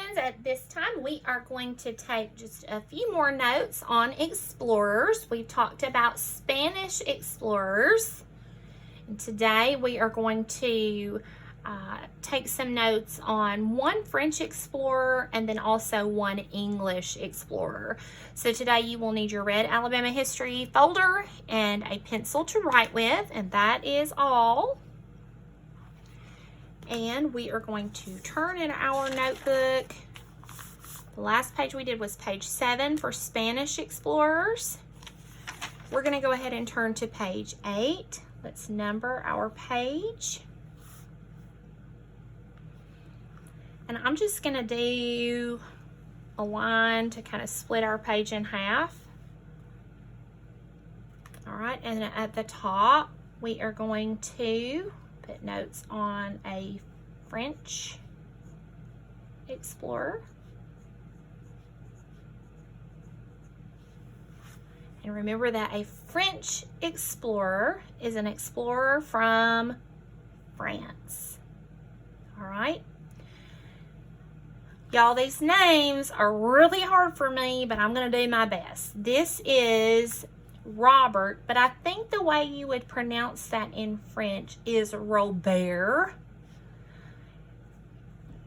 friends, at this time we are going to take just a few more notes on explorers. We've talked about Spanish explorers, and today we are going to take some notes on one French explorer and then also one English explorer. So today you will need your red Alabama history folder and a pencil to write with, and that is all. And we are going to turn in our notebook. The last page we did was page 7 for Spanish explorers. We're going to go ahead and turn to page 8. Let's number our page. And I'm just going to do a line to kind of split our page in half. All right, and at the top, we are going to put notes on a French explorer. And remember that a French explorer is an explorer from France. All right. Y'all, these names are really hard for me, but I'm going to do my best. This is Robert, but I think the way you would pronounce that in French is Robert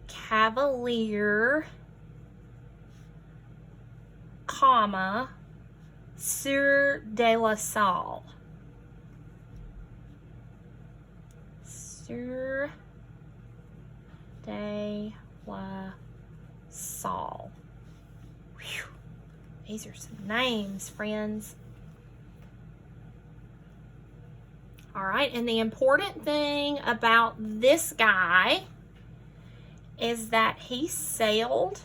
Cavalier, comma, Sieur de la Salle. Sieur de la Salle. Whew. These are some names, friends. All right, and the important thing about this guy is that he sailed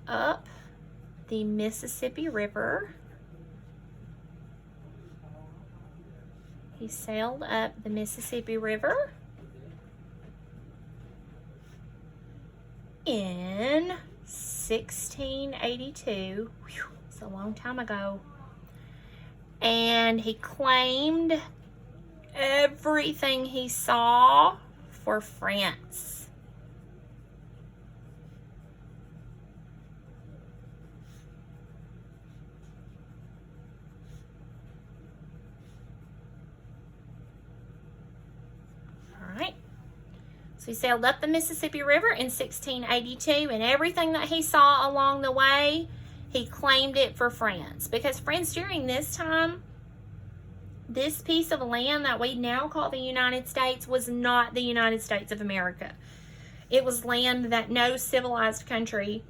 up the Mississippi River. He sailed up the Mississippi River in 1682. Whew, it's a long time ago. And he claimed everything he saw for France. All right. So he sailed up the Mississippi River in 1682, and everything that he saw along the way, he claimed it for France. Because, friends, during this time, this piece of land that we now call the United States was not the United States of America. It was land that no civilized country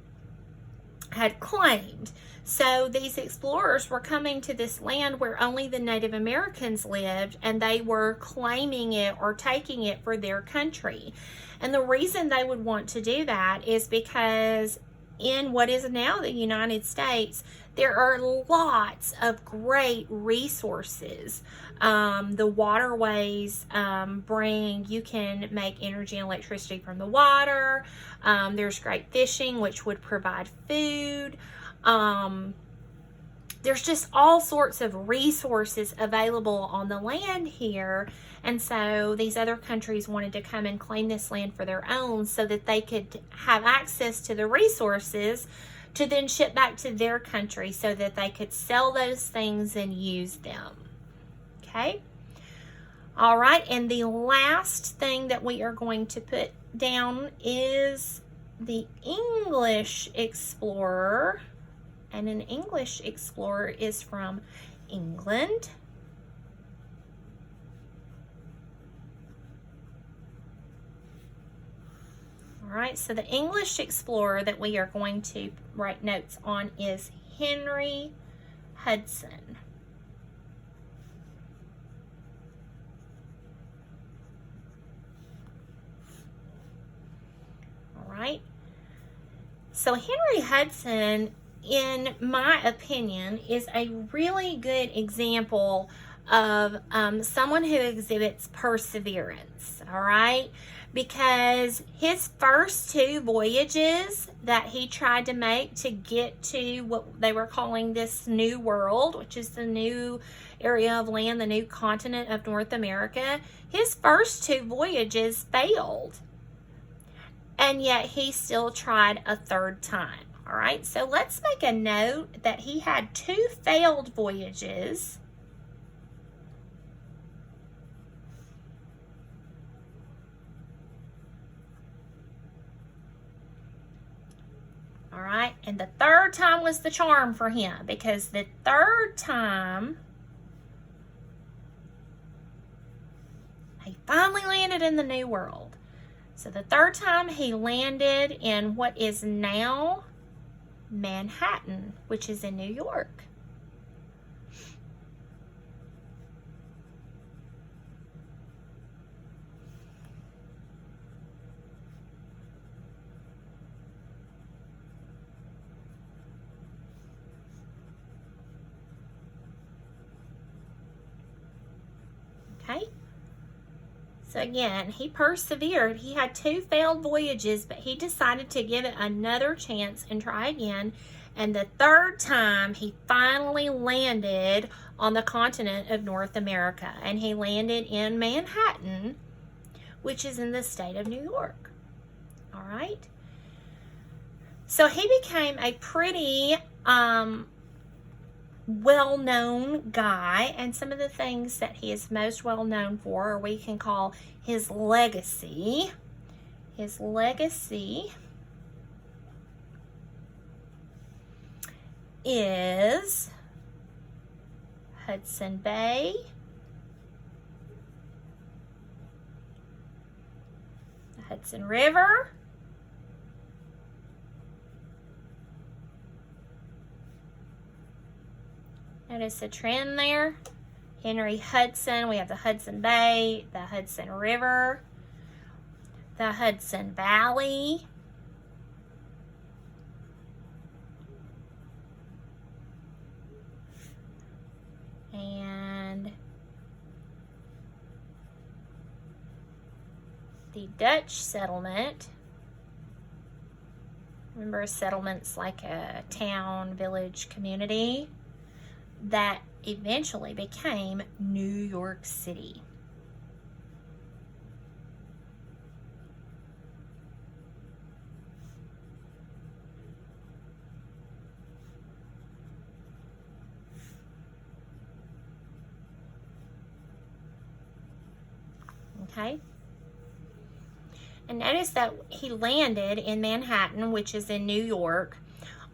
had claimed. So these explorers were coming to this land where only the Native Americans lived, and they were claiming it or taking it for their country. And the reason they would want to do that is because in what is now the United States, there are lots of great resources. The waterways you can make energy and electricity from the water. There's great fishing, which would provide food. There's just all sorts of resources available on the land here. And so these other countries wanted to come and claim this land for their own so that they could have access to the resources to then ship back to their country so that they could sell those things and use them. Okay? All right, and the last thing that we are going to put down is the English explorer. And an English explorer is from England. All right, so the English explorer that we are going to write notes on is Henry Hudson. All right, so Henry Hudson, in my opinion, is a really good example of someone who exhibits perseverance, all right? Because his first 2 voyages that he tried to make to get to what they were calling this New World, which is the new area of land, the new continent of North America, his first 2 voyages failed. and yet he still tried a third time. All right, so let's make a note that he had 2 failed voyages. All right, and the third time was the charm for him, because the third time he finally landed in the New World. So the third time he landed in what is now Manhattan, which is in New York. Okay. So again, he persevered. He had 2 failed voyages, but he decided to give it another chance and try again. And the third time, he finally landed on the continent of North America. And he landed in Manhattan, which is in the state of New York. All right. So he became a pretty well-known guy, and some of the things that he is most well known for, or we can call his legacy. His legacy is Hudson Bay, the Hudson River, notice the trend there. Henry Hudson, we have the Hudson Bay, the Hudson River, the Hudson Valley, and the Dutch settlement. Remember, a settlement's like a town, village, community that eventually became New York City. Okay. And notice that he landed in Manhattan, which is in New York.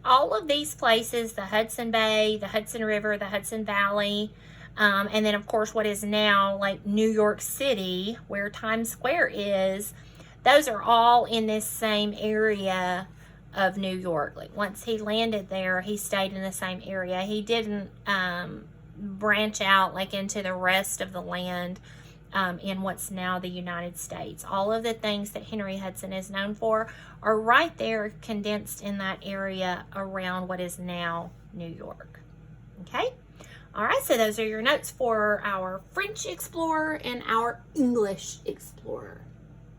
All of these places, the Hudson Bay, the Hudson River, the Hudson Valley, and then of course what is now like New York City, where Times Square is, those are all in this same area of New York. Like once he landed there, he stayed in the same area. He didn't branch out like into the rest of the land in what's now the United States. All of the things that Henry Hudson is known for are right there condensed in that area around what is now New York. Okay? All right, so those are your notes for our French explorer and our English explorer.